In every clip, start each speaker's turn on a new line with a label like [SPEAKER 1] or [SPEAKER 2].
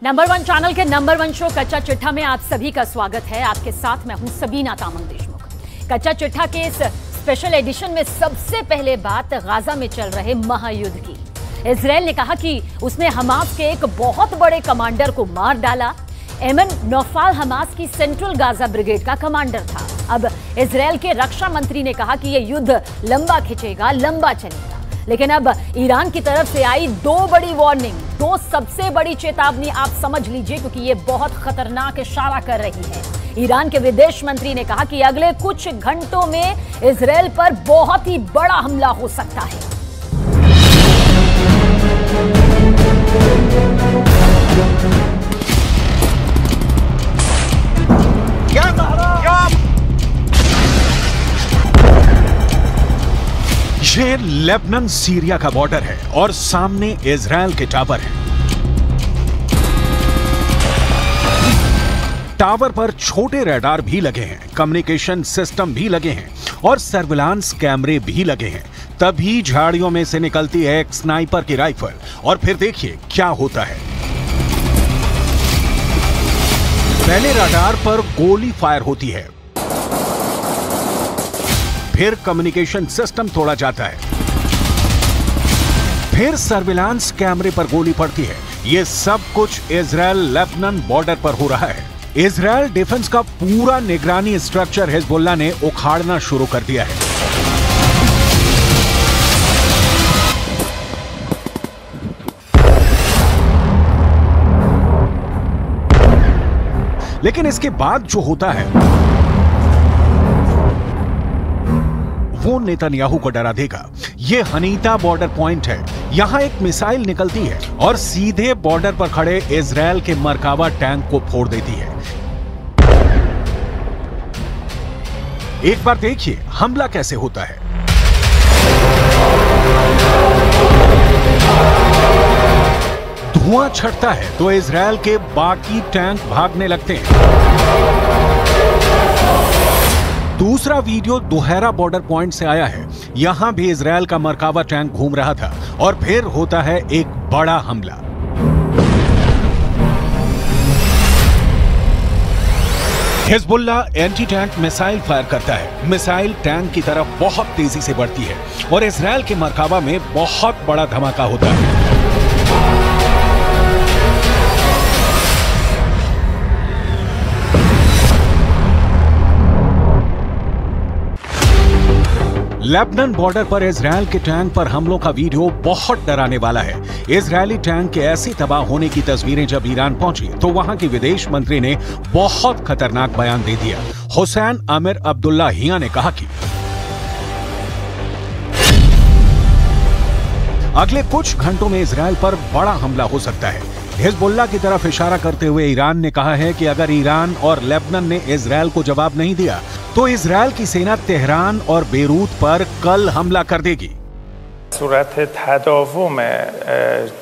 [SPEAKER 1] Number 1 channel के number 1 show कच्चा चिट्ठा में आप सभी का स्वागत है। आपके साथ मैं हूं सबीना तामंग देशमुख। कच्चा चिट्ठा के इस स्पेशल एडिशन में सबसे पहले बात गाजा में चल रहे महायुद्ध की। इजराइल ने कहा कि उसने हमास के एक बहुत बड़े कमांडर को मार डाला। एमन नौफाल हमास की सेंट्रल गाजा ब्रिगेड का कमांडर था। अब इजराइल के रक्षा मंत्री ने कहा कि यह युद्ध लंबा खिंचेगा, लंबा चलेगा। लेकिन अब ईरान की तरफ से आई दो बड़ी वार्निंग, दो सबसे बड़ी चेतावनी आप समझ लीजिए, क्योंकि ये बहुत खतरनाक इशारा कर रही है। ईरान के विदेश मंत्री ने कहा कि अगले कुछ घंटों में इजराइल पर बहुत ही बड़ा हमला हो सकता है।
[SPEAKER 2] ये लेबनान सीरिया का बॉर्डर है और सामने इजराइल के टावर हैं। टावर पर छोटे रडार भी लगे हैं, कम्युनिकेशन सिस्टम भी लगे हैं और सर्विलांस कैमरे भी लगे हैं। तभी झाड़ियों में से निकलती है एक स्नाइपर की राइफल और फिर देखिए क्या होता है। पहले रडार पर गोली फायर होती है, फिर कम्युनिकेशन सिस्टम तोड़ा जाता है, फिर सर्विलांस कैमरे पर गोली पड़ती है। यह सब कुछ इजराइल लेबनान बॉर्डर पर हो रहा है। इजराइल डिफेंस का पूरा निगरानी स्ट्रक्चर हिजबुल्लाह ने उखाड़ना शुरू कर दिया है। लेकिन इसके बाद जो होता है वो नेतन्याहू को डरा देगा। ये हनीता बॉर्डर पॉइंट है। यहां एक मिसाइल निकलती है और सीधे बॉर्डर पर खड़े इजराइल के मरकावा टैंक को फोड़ देती है। एक बार देखिए हमला कैसे होता है। धुआं छटता है तो इजराइल के बाकी टैंक भागने लगते हैं। दूसरा वीडियो दोहरा बॉर्डर पॉइंट से आया है। यहां भी इजराइल का मरकावा टैंक घूम रहा था और फिर होता है एक बड़ा हमला। Hezbollah anti tank missile fire करता है। मिसाइल टैंक की तरफ बहुत तेजी से बढ़ती है और इजराइल के मरकावा में बहुत बड़ा धमाका होता है। लेबनान बॉर्डर पर इजराइल के टैंक पर हमलों का वीडियो बहुत डराने वाला है। इजरायली टैंक के ऐसे तबाह होने की तस्वीरें जब ईरान पहुंची तो वहां के विदेश मंत्री ने बहुत खतरनाक बयान दे दिया। हुसैन आमिर अब्दुल्लाहियां ने कहा कि अगले कुछ घंटों में इजराइल पर बड़ा हमला हो सकता है। हिजबुल्लाह की तरफ इशारा करते हुए ईरान ने कहा है कि अगर ईरान और लेबनान ने इजराइल को जवाब नहीं दिया तो इजराइल की सेना तेहरान और बेरूत पर कल हमला कर देगी।
[SPEAKER 3] सूरत तदावुम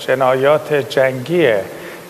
[SPEAKER 3] जनायात जंगी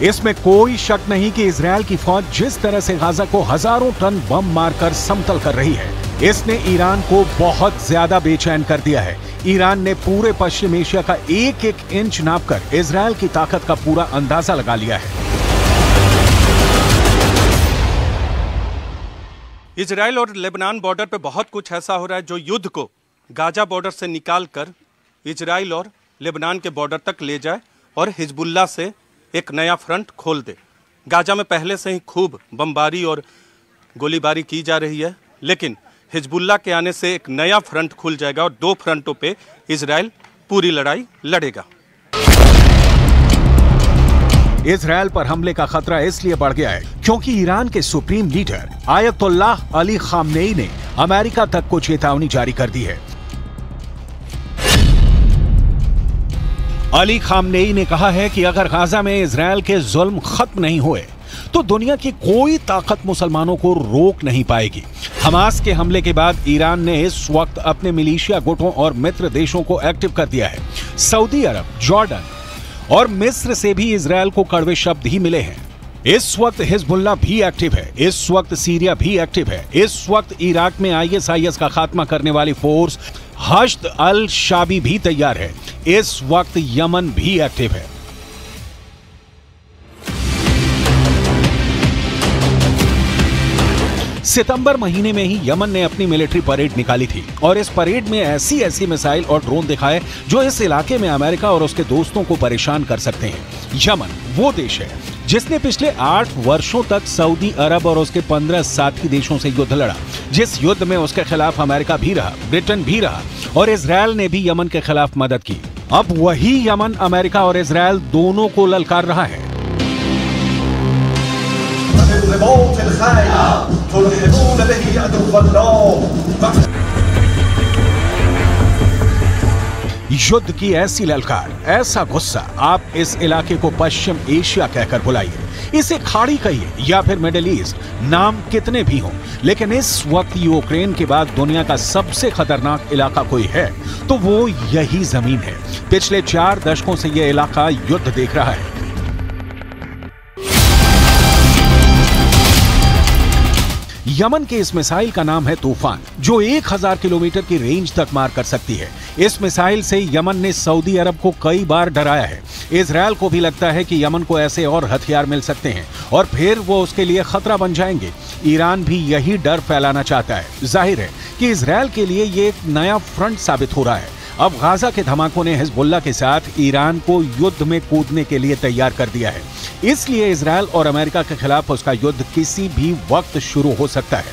[SPEAKER 2] इसमें कोई शक नहीं कि इजराइल की फौज जिस तरह से गाजा को हजारों टन बम मारकर समतल कर रही है, इसने ईरान को बहुत ज्यादा बेचैन कर दिया है। ईरान ने पूरे पश्चिम एशिया का एक एक इंच नापकर इजराइल की ताकत का पूरा अंदाजा लगा लिया है।
[SPEAKER 4] इजराइल और लेबनान बॉर्डर पे बहुत कुछ ऐसा हो रहा है जो युद्ध को गाजा बॉर्डर से निकालकर इजराइल और लेबनान के बॉर्डर तक ले जाए और हिजबुल्लाह से एक नया फ्रंट खोल दे। गाजा में पहले से ही खूब बमबारी और गोलीबारी की जा रही है, लेकिन हिजबुल्लाह के आने से एक नया फ्रंट खुल जाएगा और दो फ्रंटों पे इजराइल पूरी लड़ाई लड़ेगा।
[SPEAKER 2] इजराइल पर हमले का खतरा इसलिए बढ़ गया है क्योंकि ईरान के supreme leader Ayatollah Ali Khamenei ने अमेरिका तक को चेतावनी जारी कर दी है। अली खामनेई ने कहा है कि अगर गाजा में इजराइल के जुल्म खत्म नहीं हुए तो दुनिया की कोई ताकत मुसलमानों को रोक नहीं पाएगी। हमास के हमले के बाद ईरान ने इस वक्त अपने मिलिशिया गुटों और मित्र देशों को एक्टिव कर दिया है। सऊदी अरब, जॉर्डन और मिस्र से भी इजरायल को कड़वे शब्द ही मिले हैं। इस वक्त हिजबुल्लाह भी एक्टिव है, इस वक्त सीरिया भी एक्टिव है, इस वक्त इराक में ISIS का खात्मा करने वाली फोर्स हश्द अल शाबी भी तैयार है, इस वक्त यमन भी एक्टिव है। सितंबर महीने में ही यमन ने अपनी मिलिट्री परेड निकाली थी और इस परेड में ऐसी मिसाइल और ड्रोन दिखाए जो इस इलाके में अमेरिका और उसके दोस्तों को परेशान कर सकते हैं। यमन वो देश है जिसने पिछले 8 वर्षों तक सऊदी अरब और उसके 15 साथी देशों से युद्ध लड़ा, जिस युद्ध में उसके खिलाफ अमेरिका भी रहा, ब्रिटेन भी रहा और इजरायल ने भी यमन के खिलाफ मदद की। अब वही यमन अमेरिका और इजरायल दोनों को ललकार रहा है। युद्ध की ऐसी ललकार, ऐसा गुस्सा, आप इस इलाके को पश्चिम एशिया कहकर बुलाइए, इसे खाड़ी कहिए या फिर मिडिल ईस्ट, नाम कितने भी हों, लेकिन इस वक्त यूक्रेन के बाद दुनिया का सबसे खतरनाक इलाका कोई है तो वो यही जमीन है। पिछले 4 दशकों से यह इलाका युद्ध देख रहा है। यमन के इस मिसाइल का नाम है तूफान, जो 1000 किलोमीटर की रेंज तक मार कर सकती है। इस मिसाइल से यमन ने सऊदी अरब को कई बार डराया है। इजरायल को भी लगता है कि यमन को ऐसे और हथियार मिल सकते हैं और फिर वो उसके लिए खतरा बन जाएंगे। ईरान भी यही डर फैलाना चाहता है। जाहिर है कि इजरायल के लिए ये एक नया फ्रंट साबित हो रहा है। अब गाजा के धमाकों ने हिजबुल्लाह के साथ ईरान को युद्ध में कूदने के लिए तैयार कर दिया है। इसलिए इजरायल और अमेरिका के खिलाफ उसका युद्ध किसी भी वक्त शुरू हो सकता है।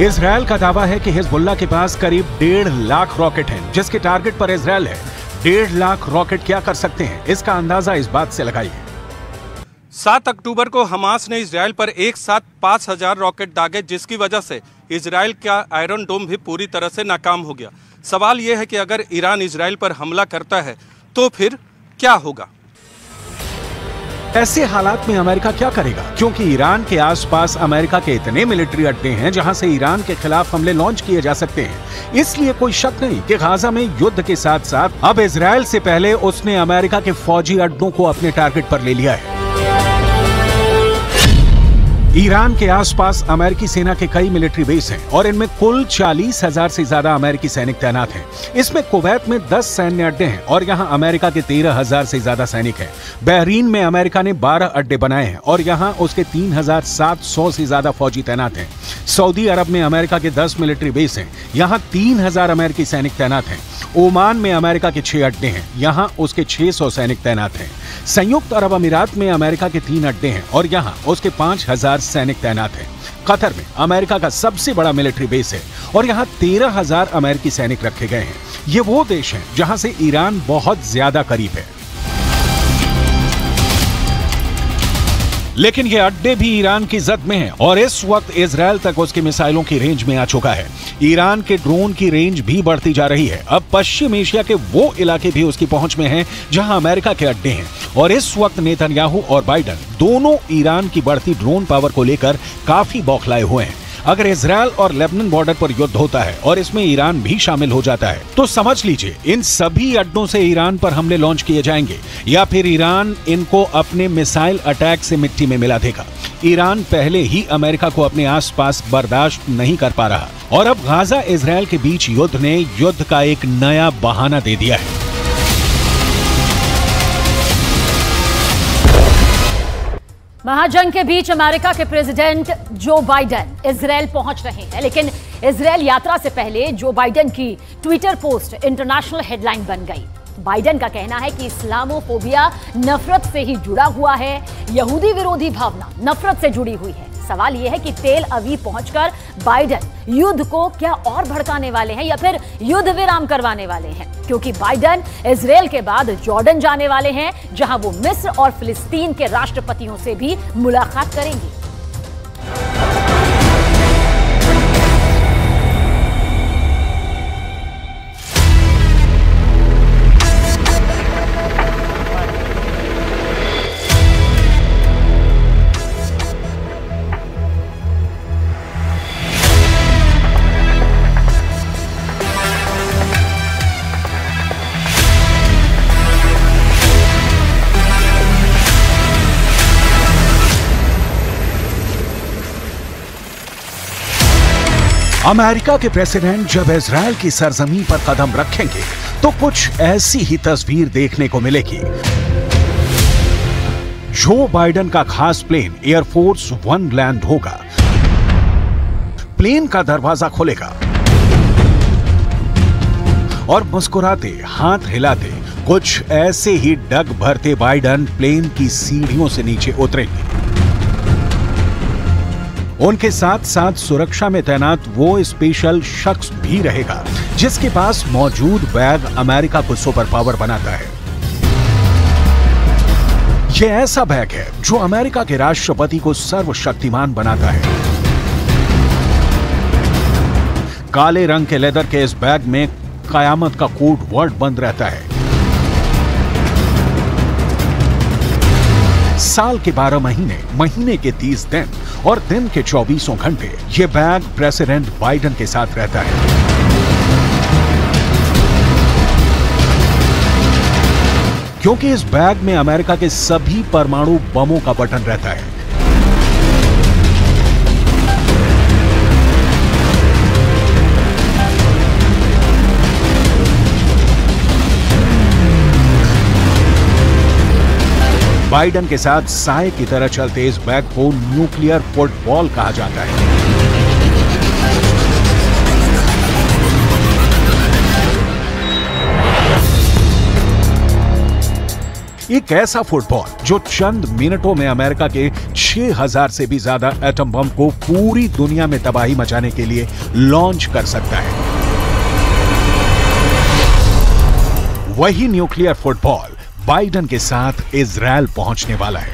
[SPEAKER 2] इजरायल का दावा है कि हिजबुल्लाह के पास करीब 1.5 लाख रॉकेट हैं, जिसके टारगेट पर इजरायल है। 1.5 लाख रॉकेट क्या कर सकते हैं, इसका अंदाजा इस बात से लगाइए।
[SPEAKER 4] 7 अक्टूबर को हमास ने इजरायल पर एक साथ 5000 रॉकेट दागे, जिसकी वजह से इजरायल का आयरन डोम भी पूरी तरह से नाकाम हो गया। सवाल यह है कि अगर ईरान इजरायल पर हमला करता है तो फिर क्या होगा?
[SPEAKER 2] ऐसे हालात में अमेरिका क्या करेगा, क्योंकि ईरान के आसपास अमेरिका के इतने मिलिट्री अड्डे हैं जहां से ईरान के खिलाफ हमले लॉन्च किए जा सकते हैं। इसलिए कोई शक नहीं कि गाजा में युद्ध के साथ साथ अब इजरायल से पहले उसने अमेरिका के फौजी अड्डों को अपने टारगेट पर ले लिया है। ईरान के आसपास अमेरिकी सेना के कई मिलिट्री बेस हैं और इनमें कुल 40,000 से ज्यादा अमेरिकी सैनिक तैनात हैं। इसमें कुवैत में 10 सैन्य अड्डे हैं और यहां अमेरिका के 13,000 से ज्यादा सैनिक हैं। बहरीन में अमेरिका ने 12 अड्डे बनाए हैं और यहां उसके 3,700 से ज्यादा फौजी तैनात हैं। सऊदी अरब में अमेरिका के 10 मिलिट्री बेस हैं, यहां 3,000 अमेरिकी सैनिक तैनात हैं। ओमान में अमेरिका के 6 अड्डे हैं, यहां उसके 600 सैनिक तैनात हैं। संयुक्त अरब अमीरात में अमेरिका के 3 अड्डे हैं और यहां उसके 5,000 सैनिक तैनात हैं। कतर में अमेरिका का सबसे बड़ा मिलिट्री बेस है और यहां 13,000 अमेरिकी सैनिक रखे गए हैं। ये वो देश हैं जहां से ईरान बहुत ज्यादा करीब है। लेकिन ये अड्डे भी ईरान की जद में हैं और इस वक्त इजरायल तक उसकी मिसाइलों की रेंज में आ चुका है। ईरान के ड्रोन की रेंज भी बढ़ती जा रही है। अब पश्चिम एशिया के वो इलाके भी उसकी पहुंच में हैं जहां अमेरिका के अड्डे हैं और इस वक्त नेतन्याहू और बाइडन दोनों ईरान की बढ़ती ड्रोन पावर को लेकर काफी बौखलाए हुए हैं। अगर इजरायल और लेबनान बॉर्डर पर युद्ध होता है और इसमें ईरान भी शामिल हो जाता है तो समझ लीजिए इन सभी अड्डों से ईरान पर हमले लॉन्च किए जाएंगे या फिर ईरान इनको अपने मिसाइल अटैक से मिट्टी में मिला देगा। ईरान पहले ही अमेरिका को अपने आसपास बर्दाश्त नहीं कर पा रहा और अब गाजा इजरायल के बीच युद्ध ने युद्ध का एक नया बहाना दे दिया है।
[SPEAKER 1] महाजंग के बीच अमेरिका के प्रेसिडेंट जो बाइडेन इजरायल पहुंच रहे हैं, लेकिन इजरायल यात्रा से पहले जो बाइडेन की ट्विटर पोस्ट इंटरनेशनल हेडलाइन बन गई। बाइडेन का कहना है कि इस्लामोफोबिया नफरत से ही जुड़ा हुआ है, यहूदी विरोधी भावना नफरत से जुड़ी हुई है। सवाल यह है कि तेल अवीव पहुंचकर बाइडेन युद्ध को क्या और भड़काने वाले हैं या फिर युद्ध विराम करवाने वाले हैं, क्योंकि बाइडेन इजरायल के बाद जॉर्डन जाने वाले हैं, जहां वो मिस्र और फिलिस्तीन के राष्ट्रपतियों से भी मुलाकात करेंगे।
[SPEAKER 2] अमेरिका के प्रेसिडेंट जब इजरायल की सरजमीन पर कदम रखेंगे तो कुछ ऐसी ही तस्वीर देखने को मिलेगी। जो बाइडेन का खास प्लेन एयरफोर्स 1 लैंड होगा, प्लेन का दरवाजा खुलेगा और मुस्कुराते हाथ हिलाते कुछ ऐसे ही डग भरते बाइडेन प्लेन की सीढ़ियों से नीचे उतरेंगे। उनके साथ साथ सुरक्षा में तैनात वो स्पेशल शख्स भी रहेगा जिसके पास मौजूद बैग अमेरिका को सुपर पावर बनाता है। यह ऐसा बैग है जो अमेरिका के राष्ट्रपति को सर्वशक्तिमान बनाता है। काले रंग के लेदर के इस बैग में कयामत का कोड वर्ड बंद रहता है। साल के 12 महीने, महीने के 30 दिन और दिन के 24 घंटे ये बैग प्रेसिडेंट बाइडेन के साथ रहता है। क्योंकि इस बैग में अमेरिका के सभी परमाणु बमों का बटन रहता है। बाइडेन के साथ साए की तरह चलते इस बैग को न्यूक्लियर फुटबॉल कहा जाता है। एक ऐसा फुटबॉल जो चंद मिनटों में अमेरिका के 6000 से भी ज्यादा एटम बम को पूरी दुनिया में तबाही मचाने के लिए लॉन्च कर सकता है। वही न्यूक्लियर फुटबॉल बाइडेन के साथ इजरायल पहुंचने वाला है।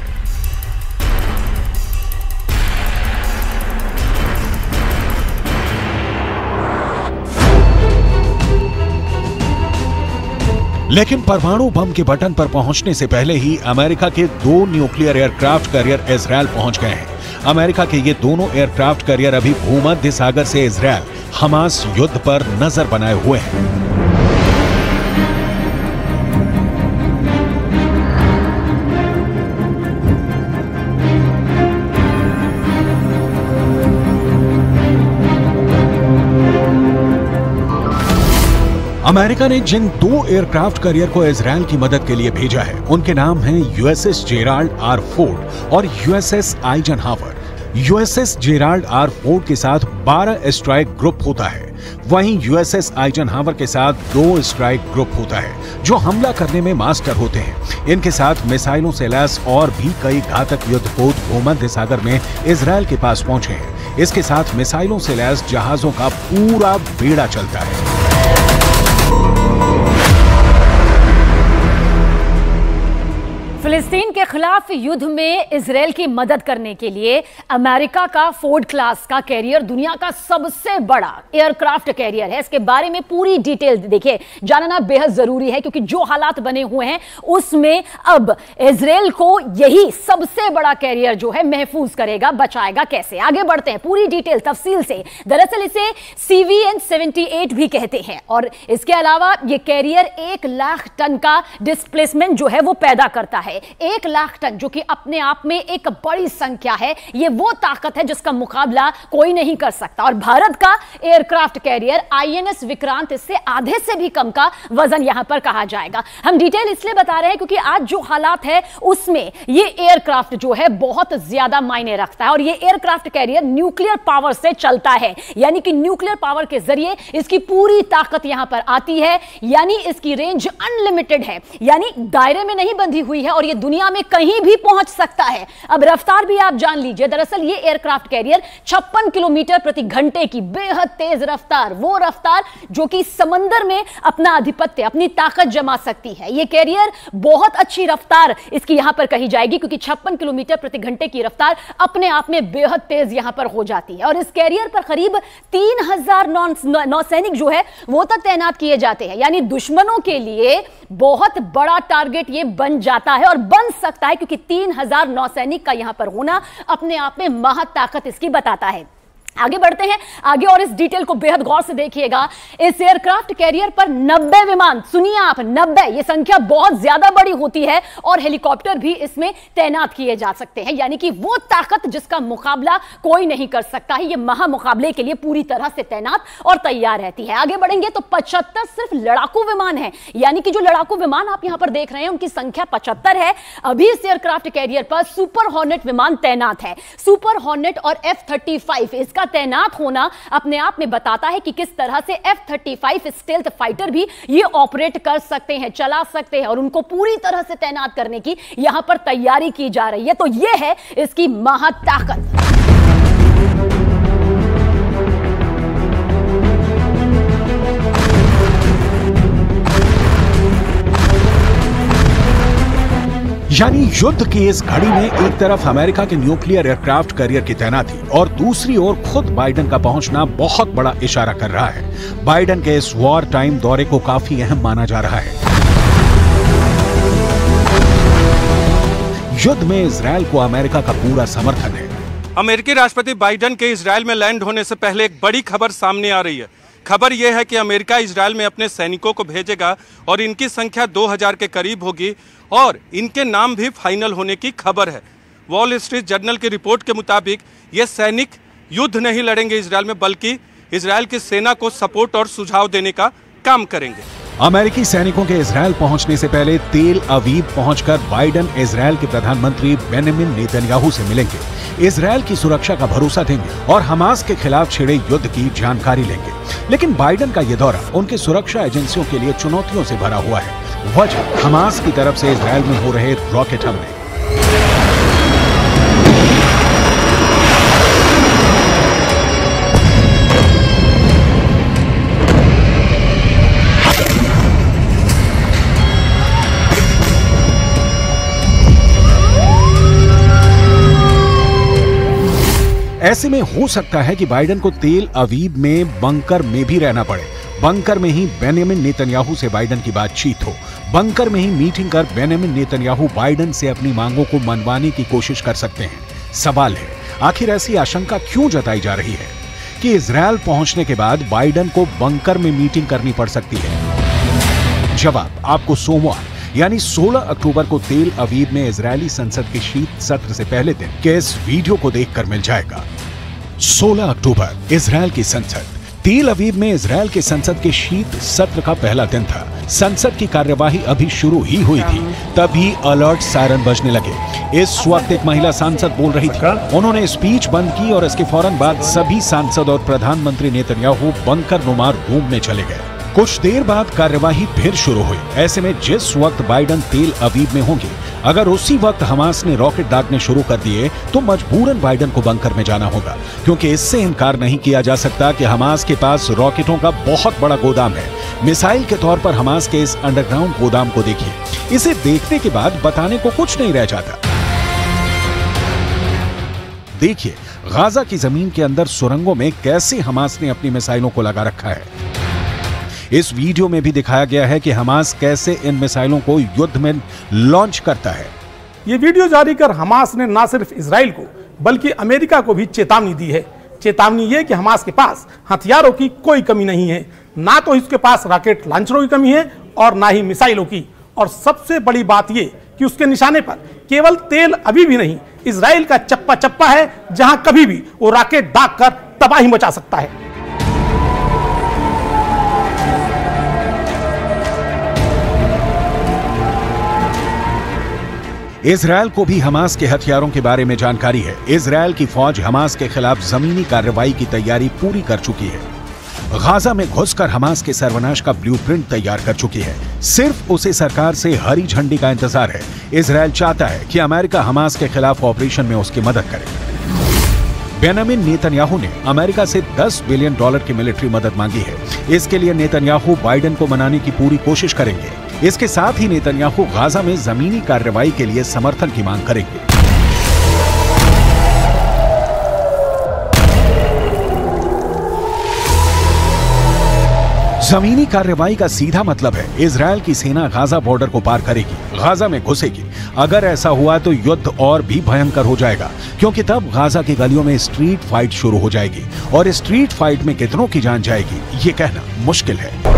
[SPEAKER 2] लेकिन परमाणु बम के बटन पर पहुंचने से पहले ही अमेरिका के 2 न्यूक्लियर एयरक्राफ्ट कैरियर इजरायल पहुंच गए हैं। अमेरिका के ये दोनों एयरक्राफ्ट कैरियर अभी भूमध्य सागर से इजरायल हमास युद्ध पर नजर बनाए हुए हैं। अमेरिका ने जिन 2 एयरक्राफ्ट कैरियर को इजरायल की मदद के लिए भेजा है उनके नाम हैं यूएसएस जेराल्ड आर फोर्ड और USS Eisenhower. USS Gerald R Ford के साथ 12 स्ट्राइक ग्रुप होता है, वहीं यूएसएस आइजनहावर के साथ 2 स्ट्राइक ग्रुप होता है जो हमला करने में मास्टर होते हैं। इनके साथ मिसाइलों से लैस और भी कई घातक युद्धपोत भूमध्य सागर में इजरायल के पास पहुंचे हैं। इसके साथ मिसाइलों से लैस जहाजों का पूरा बेड़ा चलता है।
[SPEAKER 1] फिलिस्तीन के खिलाफ युद्ध में इजरायल की मदद करने के लिए अमेरिका का फोर्ड क्लास का कैरियर दुनिया का सबसे बड़ा एयरक्राफ्ट कैरियर है। इसके बारे में पूरी डिटेल देखिए, जानना बेहद जरूरी है क्योंकि जो हालात बने हुए हैं उसमें अब इजरायल को यही सबसे बड़ा कैरियर जो है महफूज करेगा, बचाएगा कैसे। आगे बढ़ते हैं पूरी डिटेल तफसील से। दरअसल इसे CVN-78 भी कहते हैं और इसके अलावा यह कैरियर 1 लाख टन का डिस्प्लेसमेंट जो है वो पैदा करता है। 1 लाख टन जो कि अपने आप में एक बड़ी संख्या है। यह वो ताकत है जिसका मुकाबला कोई नहीं कर सकता। और भारत का एयरक्राफ्ट कैरियर INS विक्रांत इससे आधे से भी कम का वजन यहां पर कहा जाएगा। हम डिटेल इसलिए बता रहे हैं क्योंकि आज जो हालात है उसमें यह एयरक्राफ्ट जो है बहुत ज्यादा मायने रखता है और यह एयरक्राफ्ट कैरियर न्यूक्लियर पावर से चलता है, यानी कि न्यूक्लियर पावर के जरिए इसकी पूरी ताकत यहां पर आती है, यानी इसकी रेंज अनलिमिटेड है, यानी दायरे में नहीं बंधी हुई है और ये दुनिया में कहीं भी पहुंच सकता है। अब रफ्तार भी आप जान लीजिए। दरअसल ये एयरक्राफ्ट कैरियर 56 किलोमीटर प्रति घंटे की बेहद तेज रफ्तार, वो रफ्तार जो कि समंदर में अपना आधिपत्य, अपनी ताकत जमा सकती है। ये कैरियर बहुत अच्छी रफ्तार इसकी यहां पर कही जाएगी, क्योंकि 56 किलोमीटर प्रति घंटे की रफ्तार अपने आप में बेहद तेज यहां पर हो जाती है। और इस कैरियर पर करीब 3000 नौसैनिक जो है वो तक तैनात किए जाते हैं। यानी दुश्मनों के लिए बहुत बड़ा टारगेट ये बन जाता है और बन सकता है, क्योंकि 3000 नौसैनिक का यहां पर होना अपने आप में महाताकत इसकी बताता है। आगे बढ़ते हैं आगे और इस डिटेल को बेहद गौर से देखिएगा। इस एयरक्राफ्ट कैरियर पर 90 विमान, सुनिए आप 90, ये संख्या बहुत ज्यादा बड़ी होती है, और हेलीकॉप्टर भी इसमें तैनात किए जा सकते हैं। यानी कि वो ताकत जिसका मुकाबला कोई नहीं कर सकता है, ये महामुकाबले के लिए पूरी तरह से तैनात और तैयार रहती है। आगे बढ़ेंगे तो 75 सिर्फ लड़ाकू विमान है। यानी कि जो लड़ाकू विमान आप यहां पर देख रहे हैं उनकी संख्या 75 है। अभी इस एयरक्राफ्ट कैरियर पर सुपर हॉर्नेट विमान तैनात है। सुपर हॉर्नेट और F-35 इसका तैनात होना अपने आप में बताता है कि किस तरह से F-35 स्टेल्थ फाइटर भी ये ऑपरेट कर सकते हैं, चला सकते हैं, और उनको पूरी तरह से तैनात करने की यहां पर तैयारी की जा रही है। तो ये है इसकी महाताकत।
[SPEAKER 2] यानी युद्ध की इस घड़ी में एक तरफ अमेरिका के न्यूक्लियर एयरक्राफ्ट कैरियर की तैनाती और दूसरी ओर खुद बाइडेन का पहुंचना बहुत बड़ा इशारा कर रहा है। बाइडेन के इस वॉर टाइम दौरे को काफी अहम माना जा रहा है। युद्ध में इजरायल को अमेरिका का पूरा समर्थन है।
[SPEAKER 4] अमेरिकी राष्ट्रपति बाइडेन के इजरायल में लैंड होने से पहले एक बड़ी खबर सामने आ रही है। खबर यह है कि अमेरिका इजरायल में अपने सैनिकों को भेजेगा और इनकी संख्या 2000 के करीब होगी, और इनके नाम भी फाइनल होने की खबर है। वॉल स्ट्रीट जर्नल की रिपोर्ट के मुताबिक ये सैनिक युद्ध नहीं लड़ेंगे इजरायल में, बल्कि इजरायल की सेना को सपोर्ट और सुझाव देने का काम करेंगे।
[SPEAKER 2] अमेरिकी सैनिकों के इजरायल पहुंचने से पहले तेल अवीव पहुंचकर बाइडेन इजरायल के प्रधानमंत्री बेंजामिन नेतन्याहू से मिलेंगे, इजरायल की सुरक्षा का भरोसा देंगे और हमास के खिलाफ छिड़े युद्ध की जानकारी लेंगे। लेकिन बाइडेन का यह दौरा उनकी सुरक्षा एजेंसियों के लिए चुनौतियों से भरा हुआ है। वजह हमास की तरफ से इजरायल में हो रहे रॉकेट हमले। ऐसे में हो सकता है कि बाइडेन को तेल अवीव में बंकर में भी रहना पड़े। बंकर में ही बेंजामिन नेतन्याहू से बाइडेन की बातचीत हो, बंकर में ही मीटिंग कर बेंजामिन नेतन्याहू बाइडेन से अपनी मांगों को मनवाने की कोशिश कर सकते हैं। सवाल है, आखिर ऐसी आशंका क्यों जताई जा रही है कि इजरायल पहुंचने के बाद बाइडेन को बंकर में मीटिंग करनी पड़ सकती है? जवाब आपको सोमवार यानी 16 अक्टूबर को तेल अवीव में इजरायली संसद के शीत सत्र से पहले दिन के इस वीडियो को देखकर मिल जाएगा। 16 अक्टूबर इजरायल की संसद। तेल अवीव में इजरायल के संसद के शीत सत्र का पहला दिन था। संसद की कार्यवाही अभी शुरू ही हुई थी, तभी अलर्ट सायरन बजने लगे। इस वक्त एक महिला सांसद बोल रही थी। उन्होंने स्पीच बंद की और इसके फौरन बाद सभी सांसद और प्रधानमंत्री नेतन्याहू बंकर नुमा रूम में चले गए। कुछ देर बाद कार्यवाही फिर शुरू हुई। ऐसे में जिस वक्त बाइडेन तेल अवीव में होंगे, अगर उसी वक्त हमास ने रॉकेट दागने शुरू कर दिए तो मजबूरन बाइडेन को बंकर में जाना होगा, क्योंकि इससे इनकार नहीं किया जा सकता कि हमास के पास रॉकेटों का बहुत बड़ा गोदाम है। मिसाइल के तौर पर हमास के इस अंडरग्राउंड गोदाम को देखिए। इसे देखने के बाद बताने को कुछ नहीं रह जाता। देखिए गाजा की जमीन के अंदर सुरंगों में कैसे हमास ने अपनी मिसाइलों को लगा रखा है। इस वीडियो में भी दिखाया गया है कि हमास कैसे इन मिसाइलों को युद्ध में लॉन्च करता है।
[SPEAKER 5] ये वीडियो जारी कर हमास ने न सिर्फ इजराइल को बल्कि अमेरिका को भी चेतावनी दी है। चेतावनी ये कि हमास के पास हथियारों की कोई कमी नहीं है, ना तो इसके पास रॉकेट लॉन्चरों की कमी है और ना ही मिसाइलों की। और सबसे बड़ी बात ये कि उसके निशाने पर केवल तेल अवीव ही नहीं, इजराइल का चप्पा चप्पा है, जहां कभी भी वो रॉकेट दाग कर तबाही मचा सकता है।
[SPEAKER 2] इजरायल को भी हमास के हथियारों के बारे में जानकारी है। इजरायल की फौज हमास के खिलाफ जमीनी कार्रवाई की तैयारी पूरी कर चुकी है। गाजा में घुसकर हमास के सर्वनाश का ब्लूप्रिंट तैयार कर चुकी है। सिर्फ उसे सरकार से हरी झंडी का इंतजार है। इजरायल चाहता है कि अमेरिका हमास के खिलाफ ऑपरेशन में उसकी मदद करे। बेंजामिन नेतन्याहू ने अमेरिका से $10 बिलियन की मिलिट्री मदद मांगी है। इसके लिए नेतन्याहू बाइडेन को मनाने की पूरी कोशिश करेंगे। इसके साथ ही नेतन्याहू गाजा में जमीनी कार्रवाई के लिए समर्थन की मांग करेंगे। जमीनी कार्रवाई का सीधा मतलब है इजरायल की सेना गाजा बॉर्डर को पार करेगी, गाजा में घुसेगी। अगर ऐसा हुआ तो युद्ध और भी भयंकर हो जाएगा, क्योंकि तब गाजा की गलियों में स्ट्रीट फाइट शुरू हो जाएगी और स्ट्रीट फाइट में कितनों की जान जाएगी ये कहना मुश्किल है।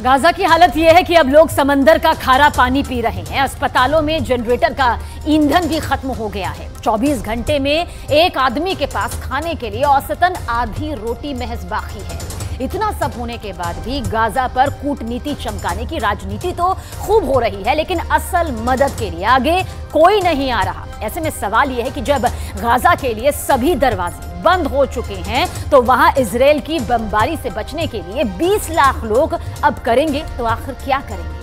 [SPEAKER 1] गाजा की हालत यह है कि अब लोग समंदर का खारा पानी पी रहे हैं। अस्पतालों में जनरेटर का ईंधन भी खत्म हो गया है। 24 घंटे में एक आदमी के पास खाने के लिए औसतन आधी रोटी महज बाकी है। इतना सब होने के बाद भी गाजा पर कूटनीति चमकाने की राजनीति तो खूब हो रही है, लेकिन असल मदद के लिए आगे कोई नहीं आ रहा। ऐसे में सवाल यह है कि जब गाजा के लिए सभी दरवाजे बंद हो चुके हैं तो वहां इजरायल की बमबारी से बचने के लिए 20 लाख लोग अब करेंगे तो आखिर क्या करेंगे?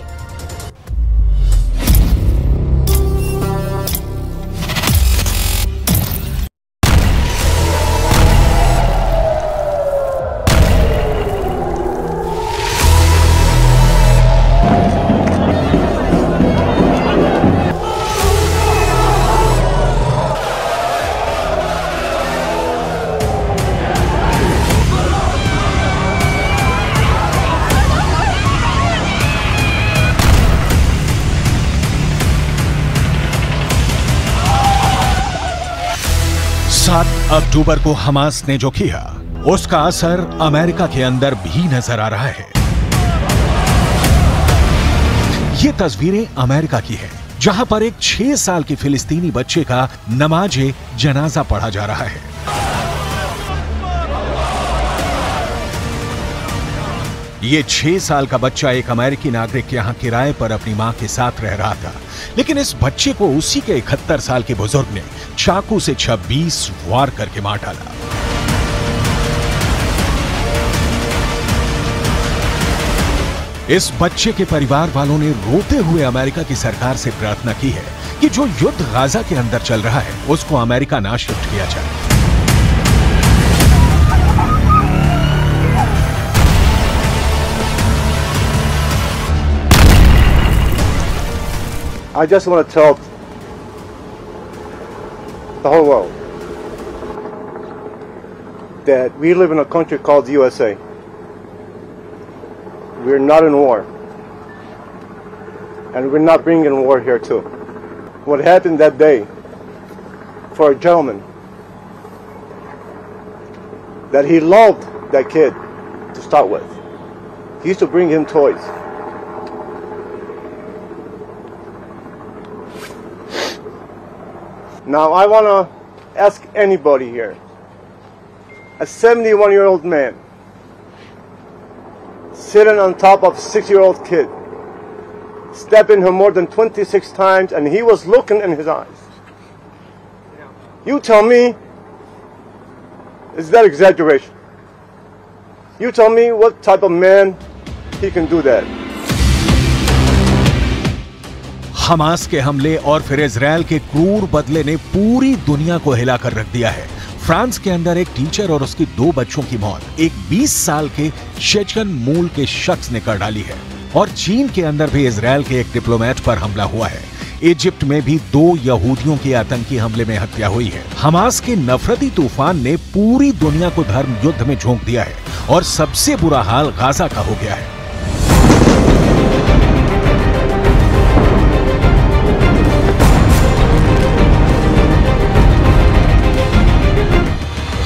[SPEAKER 2] अक्टूबर को हमास ने जो किया उसका असर अमेरिका के अंदर भी नजर आ रहा है। ये तस्वीरें अमेरिका की है, जहां पर एक 6 साल के फिलिस्तीनी बच्चे का नमाजे जनाजा पढ़ा जा रहा है। ये 6 साल का बच्चा एक अमेरिकी नागरिक के यहां किराए पर अपनी मां के साथ रह रहा था, लेकिन इस बच्चे को उसी के 71 साल के बुजुर्ग ने चाकू से 26 वार करके मार डाला। इस बच्चे के परिवार वालों ने रोते हुए अमेरिका की सरकार से प्रार्थना की है कि जो युद्ध गाजा के अंदर चल रहा है उसको अमेरिका ना शिफ्ट किया जाए।
[SPEAKER 6] I just want to tell the whole world that we live in a country called the USA. We're not in war. And we're not bringing war here too. What happened that day for a gentleman, that he loved that kid to start with. He used to bring him toys. Now I want to ask anybody here, a 71-year-old man sitting on top of a 6-year-old kid, stabbing him more than 26 times, and he was looking in his eyes. You tell me, is that exaggeration? You tell me what type of man he can do that.
[SPEAKER 2] Hamas के हमले और फिर Israel के क्रूर बदले ने पूरी दुनिया को हिलाकर रख दिया है। फ्रांस के अंदर एक टीचर और उसकी 2 बच्चों की मौत एक 20 साल के चेचन मूल के शख्स ने कर डाली है। और चीन के अंदर भी इजरायल के एक डिप्लोमेट पर हमला हुआ है। इजिप्ट में भी 2 यहूदियों के आतंकी हमले में हत्या हुई है। हमास के नफरती तूफान ने पूरी दुनिया को धर्म युद्ध में झोंक दिया है और सबसे बुरा हाल गाजा का हो गया है।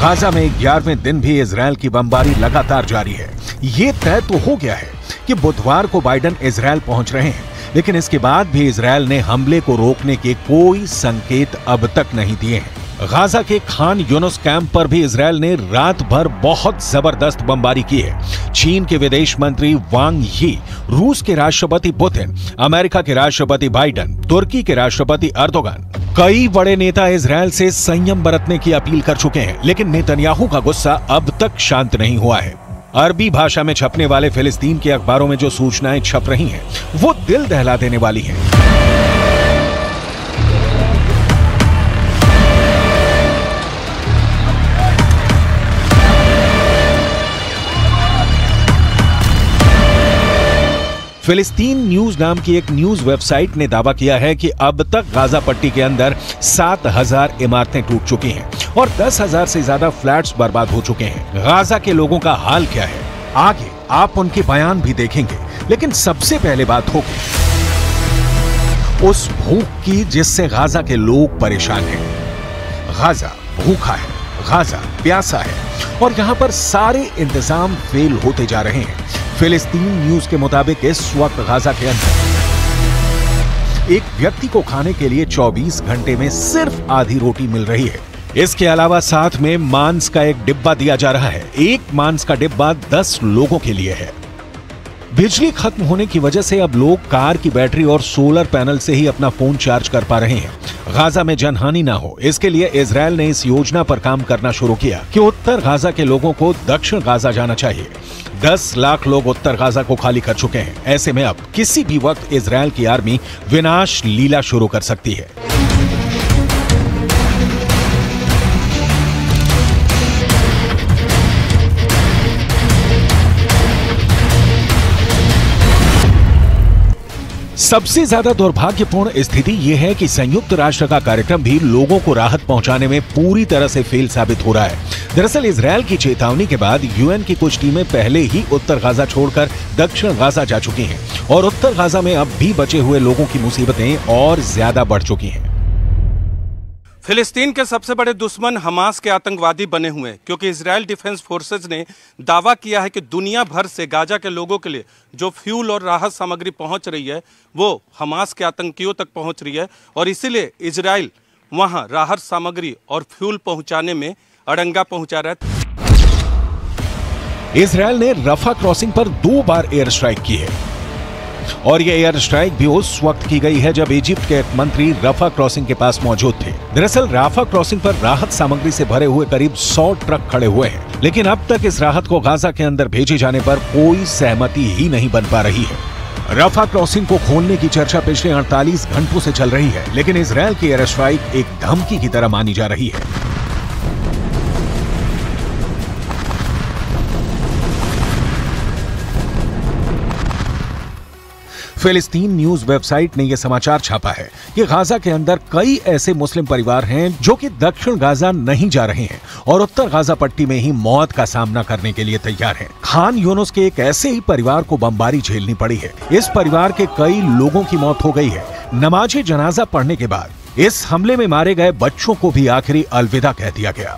[SPEAKER 2] गाजा में 11वें दिन भी इजरायल की बमबारी लगातार जारी है। ये तय तो हो गया है कि बुधवार को बाइडेन इजरायल पहुंच रहे हैं, लेकिन इसके बाद भी इजरायल ने हमले को रोकने के कोई संकेत अब तक नहीं दिए हैं। गाजा के खान यूनुस कैंप पर भी इजरायल ने रात भर बहुत जबरदस्त बमबारी की है। चीन के विदेश मंत्री वांग यी, रूस के राष्ट्रपति पुतिन, अमेरिका के राष्ट्रपति बाइडेन, तुर्की के राष्ट्रपति अर्दोगान, कई बड़े नेता इजरायल से संयम बरतने की अपील कर चुके हैं, लेकिन नेतन्याहू का गुस्सा अब तक शांत नहीं हुआ है। अरबी भाषा में छपने वाले फिलिस्तीन के अखबारों में जो सूचनाएं छप रही हैं, वो दिल दहला देने वाली हैं। फिलिस्तीन न्यूज नाम की एक न्यूज वेबसाइट ने दावा किया है कि अब तक गाजा पट्टी के अंदर 7,000 इमारतें टूट चुकी हैं और 10,000 से ज्यादा फ्लैट्स बर्बाद हो चुके हैं। गाजा के लोगों का हाल क्या है, आगे आप उनके बयान भी देखेंगे, लेकिन सबसे पहले बात होगी उस भूख की जिससे गाजा के लोग परेशान हैं। गाजा भूखा है, गाजा प्यासा है और यहां पर सारे इंतजाम फेल होते जा रहे हैं। फिलिस्तीन न्यूज के मुताबिक इस वक्त गाजा के अंदर एक व्यक्ति को खाने के लिए 24 घंटे में सिर्फ आधी रोटी मिल रही है। इसके अलावा साथ में मांस का एक डिब्बा दिया जा रहा है। एक मांस का डिब्बा 10 लोगों के लिए है। बिजली खत्म होने की वजह से अब लोग कार की बैटरी और सोलर पैनल से ही अपना फोन चार्ज कर पा रहे हैं। गाजा में जनहानि ना हो, इसके लिए इजरायल ने इस योजना पर काम करना शुरू किया कि उत्तर गाजा के लोगों को दक्षिण गाजा जाना चाहिए। 10 लाख लोग उत्तर गाजा को खाली कर चुके हैं। ऐसे में अब किसी भी वक्त इजरायल की आर्मी विनाश लीला शुरू कर सकती है। सबसे ज्यादा दुर्भाग्यपूर्ण स्थिति यह है कि संयुक्त राष्ट्र का कार्यक्रम भी लोगों को राहत पहुंचाने में पूरी तरह से फेल साबित हो रहा है। दरअसल इजरायल की चेतावनी के बाद यूएन की कुछ टीमें पहले ही उत्तर गाजा छोड़कर दक्षिण गाजा जा चुकी हैं और उत्तर गाजा में अब भी बचे हुए लोगों की मुसीबतें और ज्यादा बढ़ चुकी हैं।
[SPEAKER 4] फिलिस्तीन के सबसे बड़े दुश्मन हमास के आतंकवादी बने हुए हैं, क्योंकि इजरायल डिफेंस फोर्सेज ने दावा किया है कि दुनिया भर से गाजा के लोगों के लिए जो फ्यूल और राहत सामग्री पहुंच रही है वो हमास के आतंकियों तक पहुंच रही है और इसीलिए इजरायल वहां राहत सामग्री और फ्यूल पहुंचाने में अड़ंगा पहुंचा रहा है।
[SPEAKER 2] इजरायल ने रफा क्रॉसिंग पर 2 बार एयर स्ट्राइक की है और यह एयर स्ट्राइक भी उस वक्त की गई है जब इजिप्ट के एक मंत्री रफा क्रॉसिंग के पास मौजूद थे। दरअसल रफा क्रॉसिंग पर राहत सामग्री से भरे हुए करीब 100 ट्रक खड़े हुए हैं, लेकिन अब तक इस राहत को गाजा के अंदर भेजे जाने पर कोई सहमति ही नहीं बन पा रही है। रफा क्रॉसिंग को खोलने की चर्चा पिछले 48 घंटों से चल रही है, लेकिन इजरायल की एयर स्ट्राइक एक धमकी की तरह मानी जा रही है। फिलिस्तीन न्यूज वेबसाइट ने यह समाचार छापा है कि गाजा के अंदर कई ऐसे मुस्लिम परिवार हैं जो कि दक्षिण गाजा नहीं जा रहे हैं और उत्तर गाजा पट्टी में ही मौत का सामना करने के लिए तैयार हैं। खान यूनुस के एक ऐसे ही परिवार को बमबारी झेलनी पड़ी है। इस परिवार के कई लोगों की मौत हो गई है। नमाज़े जनाजा पढ़ने के बाद इस हमले में मारे गए बच्चों को भी आखिरी अलविदा कह दिया गया।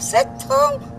[SPEAKER 7] 6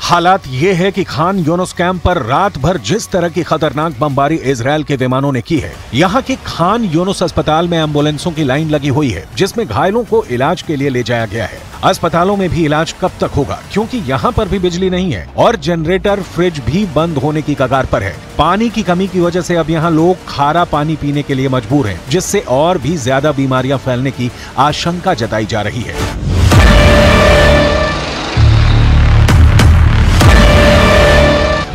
[SPEAKER 2] हालात ये है कि खान यूनुस कैंप पर रात भर जिस तरह की खतरनाक बमबारी इजरायल के विमानों ने की है, यहाँ के खान यूनुस अस्पताल में एम्बुलेंसों की लाइन लगी हुई है जिसमें घायलों को इलाज के लिए ले जाया गया है। अस्पतालों में भी इलाज कब तक होगा, क्योंकि यहाँ पर भी बिजली नहीं है और जनरेटर फ्रिज भी बंद होने की कगार पर है। पानी की कमी की वजह से अब यहाँ लोग खारा पानी पीने के लिए मजबूर हैं, जिससे और भी ज्यादा बीमारियां फैलने की आशंका जताई जा रही है।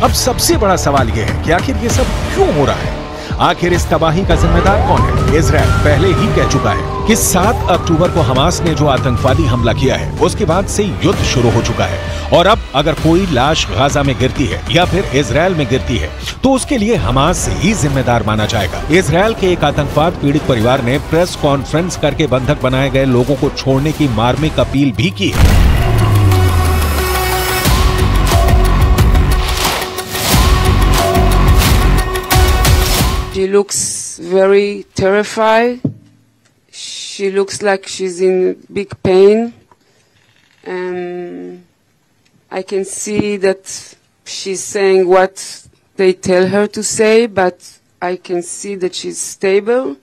[SPEAKER 2] अब सबसे बड़ा सवाल यह है कि आखिर ये सब क्यों हो रहा है? आखिर इस तबाही का जिम्मेदार कौन है? इजरायल पहले ही कह चुका है कि 7 अक्टूबर को हमास ने जो आतंकवादी हमला किया है उसके बाद से युद्ध शुरू हो चुका है और अब अगर कोई लाश गाजा में गिरती है या फिर इजरायल में गिरती है तो उसके लिए हमास ही जिम्मेदार माना जाएगा। इजरायल के एक आतंकवाद पीड़ित परिवार ने प्रेस कॉन्फ्रेंस करके बंधक बनाए गए लोगों को छोड़ने की मार्मिक अपील भी की है।
[SPEAKER 8] She looks very terrified. She looks like she's in big pain. I can see that she's saying what they tell her to say, but I can see that she's stable.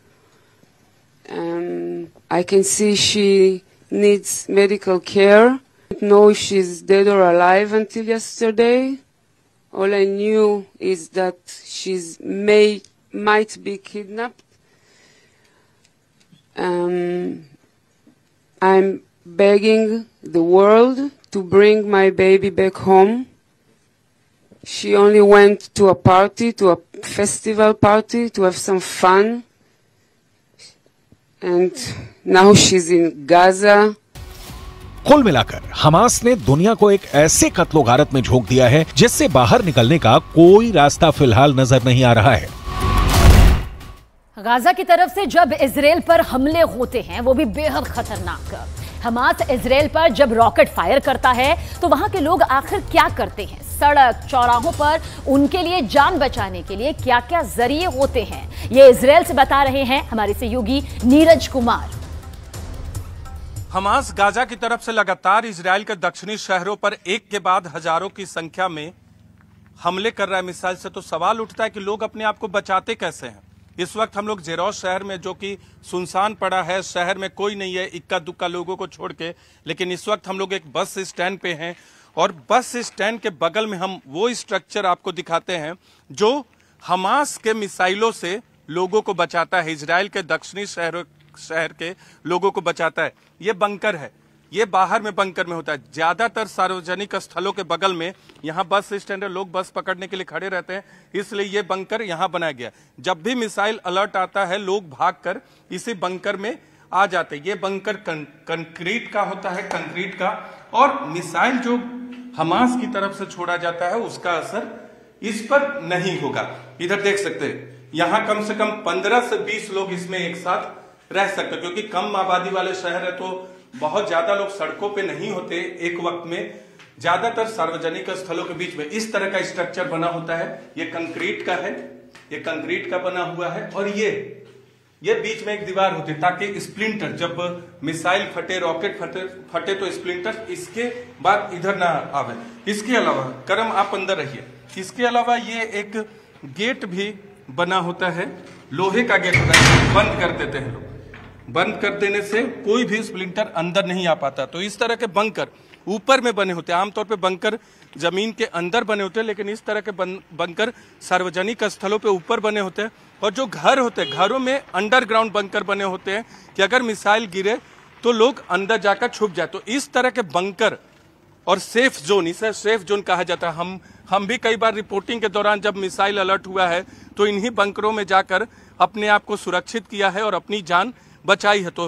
[SPEAKER 8] I can see she needs medical care. I don't know if she's dead or alive until yesterday. All I knew is that she's might be kidnapped. I'm begging the world to bring my baby back home. She only went to a party, to a festival party, to have some fun. And now she's in Gaza.
[SPEAKER 2] कुल मिलाकर Hamas ने दुनिया को एक ऐसे कत्लो गारत में झोंक दिया है जिससे बाहर निकलने का कोई रास्ता फिलहाल नजर नहीं आ रहा है।
[SPEAKER 1] गाजा की तरफ से जब इजराइल पर हमले होते हैं, वो भी बेहद खतरनाक। हमास इजराइल पर जब रॉकेट फायर करता है तो वहां के लोग आखिर क्या करते हैं? सड़क चौराहों पर उनके लिए जान बचाने के लिए क्या क्या जरिए होते हैं, ये इजराइल से बता रहे हैं हमारे सहयोगी नीरज कुमार।
[SPEAKER 4] हमास गाजा की तरफ से लगातार इजराइल के दक्षिणी शहरों पर एक के बाद हजारों की संख्या में हमले कर रहा है मिसाइल से, तो सवाल उठता है कि लोग अपने आप को बचाते कैसे हैं। इस वक्त हम लोग जेरोस शहर में, जो कि सुनसान पड़ा है, शहर में कोई नहीं है इक्का दुक्का लोगों को छोड़ के, लेकिन इस वक्त हम लोग एक बस स्टैंड पे हैं और बस स्टैंड के बगल में हम वो स्ट्रक्चर आपको दिखाते हैं जो हमास के मिसाइलों से लोगों को बचाता है, इजराइल के दक्षिणी शहर के लोगों को बचाता है। ये बंकर है, ये बाहर में बंकर में होता है। ज्यादातर सार्वजनिक स्थलों के बगल में यहाँ बस स्टैंड है, लोग बस पकड़ने के लिए खड़े रहते हैं, इसलिए ये बंकर यहाँ बनाया गया। जब भी मिसाइल अलर्ट आता है लोग भागकर इसी बंकर में आ जाते हैं। ये बंकर कंक्रीट का होता है, कंक्रीट का, और मिसाइल जो हमास की तरफ से छोड़ा जाता है उसका असर इस पर नहीं होगा। इधर देख सकते हैं, यहाँ कम से कम 15 से 20 लोग इसमें एक साथ रह सकते, क्योंकि कम आबादी वाले शहर है तो बहुत ज्यादा लोग सड़कों पे नहीं होते एक वक्त में। ज्यादातर सार्वजनिक स्थलों के बीच में इस तरह का स्ट्रक्चर बना होता है। ये कंक्रीट का है, ये कंक्रीट का बना हुआ है, और ये बीच में एक दीवार होती है ताकि स्प्लिंटर, जब मिसाइल फटे, रॉकेट फटे तो स्प्लिंटर इसके बाद इधर ना आवे। इसके अलावा करम आप अंदर रहिए, इसके अलावा ये एक गेट भी बना होता है, लोहे का गेट होता है, बंद कर देते हैं लोग। बंद कर देने से कोई भी स्प्लिंटर अंदर नहीं आ पाता। तो इस तरह के बंकर ऊपर में बने होते हैं। आमतौर पे बंकर जमीन के अंदर बने होते हैं, लेकिन इस तरह के बंकर सार्वजनिक स्थलों पे ऊपर बने होते हैं। और जो घर होते हैं, घरों में अंडरग्राउंड बंकर बने होते हैं कि अगर मिसाइल गिरे तो लोग अंदर जाकर छुप जाए। तो इस तरह के बंकर और सेफ जोन, इसे सेफ जोन कहा जाता है। हम भी कई बार रिपोर्टिंग के दौरान जब मिसाइल अलर्ट हुआ है तो इन्हीं बंकरों में जाकर अपने आप को सुरक्षित किया है और अपनी जान बचाई है। तो